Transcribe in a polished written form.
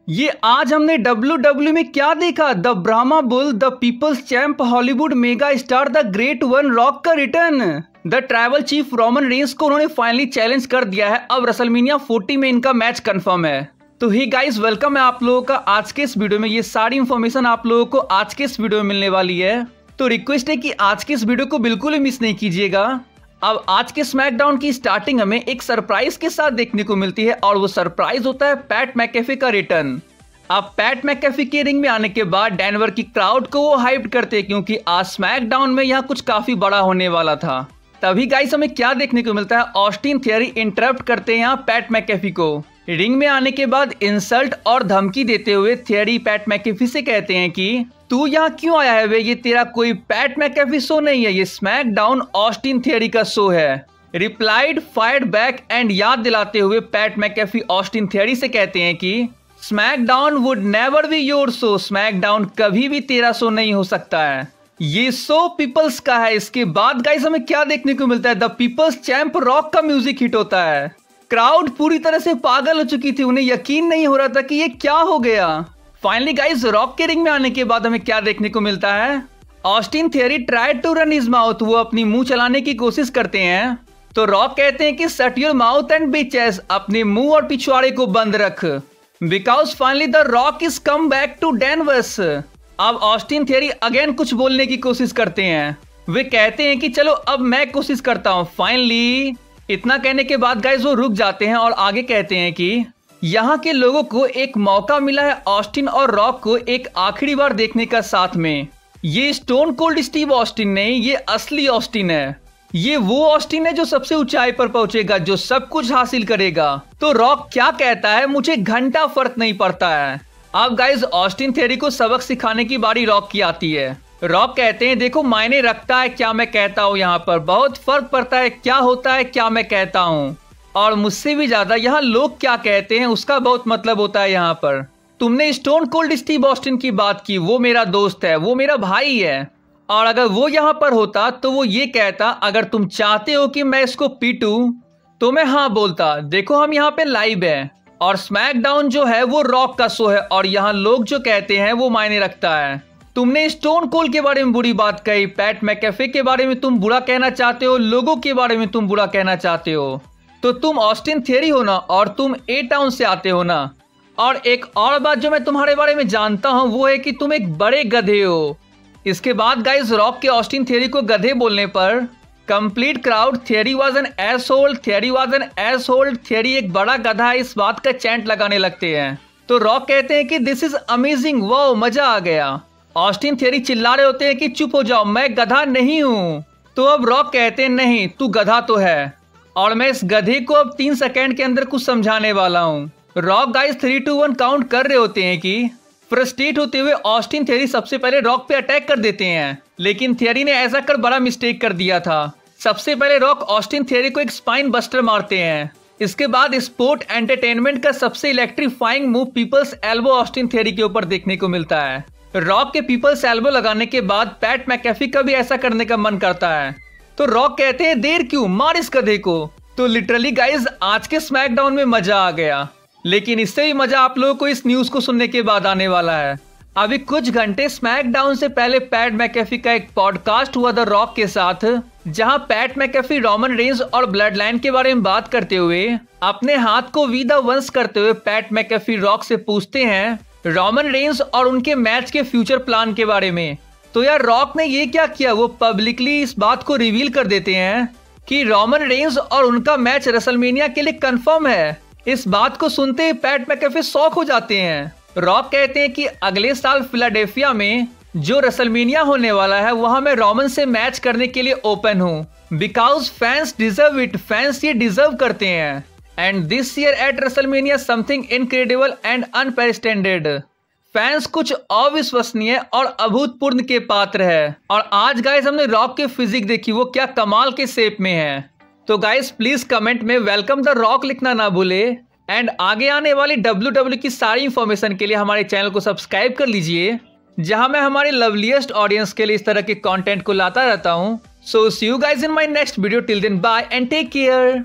ये आज हमने WWE में क्या देखा। The Brahma bull, the people's champ, Hollywood mega star the great one Rock का return. The tribal chief Roman Reigns को उन्होंने फाइनली चैलेंज कर दिया है। अब रेसलमेनिया 40 में इनका मैच कंफर्म है। तो ही गाइस, वेलकम है आप लोगों का आज के इस वीडियो में। ये सारी इंफॉर्मेशन आप लोगों को आज के इस वीडियो में मिलने वाली है। तो रिक्वेस्ट है कि आज के इस वीडियो को बिल्कुल भी मिस नहीं कीजिएगा। अब आज के स्मैकडाउन की स्टार्टिंग हमें एक सरप्राइज के साथ देखने को मिलती है और वो सरप्राइज होता है पैट मैकेफे का रिटर्न। अब पैट मैकेफे के रिंग में आने के बाद डेनवर की क्राउड को वो हाइप करते हैं क्योंकि आज स्मैकडाउन में यहाँ कुछ काफी बड़ा होने वाला था। तभी गाइस हमें क्या देखने को मिलता है, ऑस्टिन थियरी इंटरप्ट करते हैं यहाँ पैट मैकेफे को। रिंग में आने के बाद इंसल्ट और धमकी देते हुए थियरी पैट मैकेफे से कहते हैं कि तू यहाँ क्यों आया है वे, ये तेरा कोई पैट मैकेफे शो नहीं है, ये स्मैकडाउन ऑस्टिन थियरी का शो है। रिप्लाइड फायर्ड बैक एंड याद दिलाते हुए पैट मैकेफे ऑस्टिन थियरी से कहते हैं कि SmackDown would never be your show, SmackDown कभी भी तेरा शो नहीं हो सकता है, ये शो पीपल्स का है। इसके बाद गाइस हमें क्या देखने को मिलता है, द पीपल्स चैंप रॉक का म्यूजिक हिट होता है। क्राउड पूरी तरह से पागल हो चुकी थी, उन्हें यकीन नहीं हो रहा था कि ये क्या हो गया। फाइनली गाइस रॉक के रिंग में आने के बाद हमें क्या देखने को मिलता है, Austin Theory tried to run his mouth, वो अपनी मुंह चलाने की कोशिश करते हैं तो रॉक कहते हैं कि shut your mouth and be chest, अपने मुंह और पिछवाड़े को बंद रख, because finally the rock is come back to Danvers. अब ऑस्टिन थियरी अगेन कुछ बोलने की कोशिश करते हैं, वे कहते हैं कि चलो अब मैं कोशिश करता हूँ। फाइनली इतना कहने के बाद गाइस वो रुक जाते हैं और आगे कहते हैं कि यहाँ के लोगों को एक मौका मिला है ऑस्टिन और रॉक को एक आखिरी बार देखने का साथ में। ये स्टोन कोल्ड स्टीव ऑस्टिन नहीं, ये असली ऑस्टिन है, ये वो ऑस्टिन है जो सबसे ऊंचाई पर पहुंचेगा, जो सब कुछ हासिल करेगा। तो रॉक क्या कहता है, मुझे घंटा फर्क नहीं पड़ता है। अब गाइस ऑस्टिन थियरी को सबक सिखाने की बारी रॉक की आती है। रॉक कहते हैं देखो मायने रखता है क्या मैं कहता हूँ, यहाँ पर बहुत फर्क पड़ता है क्या होता है क्या मैं कहता हूँ, और मुझसे भी ज्यादा यहाँ लोग क्या कहते हैं उसका बहुत मतलब होता है। यहाँ पर तुमने स्टोन कोल्ड स्टीव ऑस्टिन की बात की, वो मेरा दोस्त है, वो मेरा भाई है, और अगर वो यहाँ पर होता तो वो ये कहता अगर तुम चाहते हो कि मैं इसको पीटूं तो मैं हाँ बोलता। देखो हम यहाँ पे लाइव है और स्मैकडाउन जो है वो रॉक का शो है और यहाँ लोग जो कहते हैं वो मायने रखता है। तुमने स्टोन कोल्ड के बारे में बुरी बात कही, पैट मैकेफे के बारे में तुम बुरा कहना चाहते हो, लोगों के बारे में तुम बुरा कहना चाहते हो, तो तुम ऑस्टिन थियरी हो ना और तुम ए टाउन से आते हो ना। और एक और बात जो मैं तुम्हारे बारे में जानता हूँ वो है कि तुम एक बड़े गधे हो। इसके बाद गाइस रॉक के ऑस्टिन थियरी को गधे बोलने पर complete crowd theory was an asshole, theory was an asshole, theory एक बड़ा गधा है, इस बात का चैंट लगाने लगते हैं। तो रॉक कहते हैं कि दिस इज अमेजिंग, वाओ मजा आ गया। ऑस्टिन थियरी चिल्ला रहे होते हैं कि चुप हो जाओ, मैं गधा नहीं हूँ। तो अब रॉक कहते हैं नहीं तू गधा तो है और मैं इस गधे को अब 3 सेकेंड के अंदर कुछ समझाने वाला हूँ। रॉक गाइस 3, 2, 1 काउंट कर रहे होते हैं कि फ्रस्ट्रेट होते हुए ऑस्टिन थियरी सबसे पहले रॉक पे अटैक कर देते हैं, लेकिन थियरी ने ऐसा कर बड़ा मिस्टेक कर दिया था। सबसे पहले रॉक ऑस्टिन थियरी को एक स्पाइन बस्टर मारते हैं। इसके बाद स्पोर्ट एंटरटेनमेंट का सबसे electrifying move people's elbow Austin Theory के ऊपर देखने को मिलता है। रॉक के पीपल्स एल्बो लगाने के बाद पैट मैकेफे का भी ऐसा करने का मन करता है। तो रॉक कहते हैं देर क्यों, मार इस गधे को। तो लिटरली गाइज आज के स्मैकडाउन में मजा आ गया, लेकिन इससे भी मजा आप लोगों को इस न्यूज को सुनने के बाद आने वाला है। अभी कुछ घंटे स्मैकडाउन से पहले पैट मैकेफे का एक पॉडकास्ट हुआ द रॉक के साथ, जहां पैट मैकेफे रोमन रेंस और ब्लड लाइन के बारे में बात करते हुए अपने हाथ को वी द वंस करते हुए पैट मैकेफे रॉक से पूछते हैं रोमन रेंस और उनके मैच के फ्यूचर प्लान के बारे में। तो यार रॉक ने ये क्या किया, वो पब्लिकली इस बात को रिवील कर देते हैं कि रोमन रेंस और उनका मैच रेसलमेनिया के लिए कंफर्म है। इस बात को सुनते ही पैट मैकेफे शॉक हो जाते हैं। रॉक कहते हैं कि अगले साल फिलाडेल्फिया में जो रेसलमेनिया होने वाला है वहां मैं रोमन से मैच करने के लिए ओपन हूँ, because fans deserve it, fans ये डिजर्व करते हैं। And this year eight WrestleMania something incredible and unprecedented, fans कुछ अविश्वसनीय और अभूतपूर्व के पात्र है। और आज गाइस हमने रॉक के फिजिक देखी, वो क्या कमाल के शेप में है। तो गाइस प्लीज कमेंट में वेलकम द रॉक लिखना ना भूले एंड आगे आने वाली WWE की सारी इंफॉर्मेशन के लिए हमारे चैनल को सब्सक्राइब कर लीजिए, जहां मैं हमारे लवलीएस्ट ऑडियंस के लिए इस तरह के कंटेंट को लाता रहता हूं। So see you guys in my next video, till then bye and take care.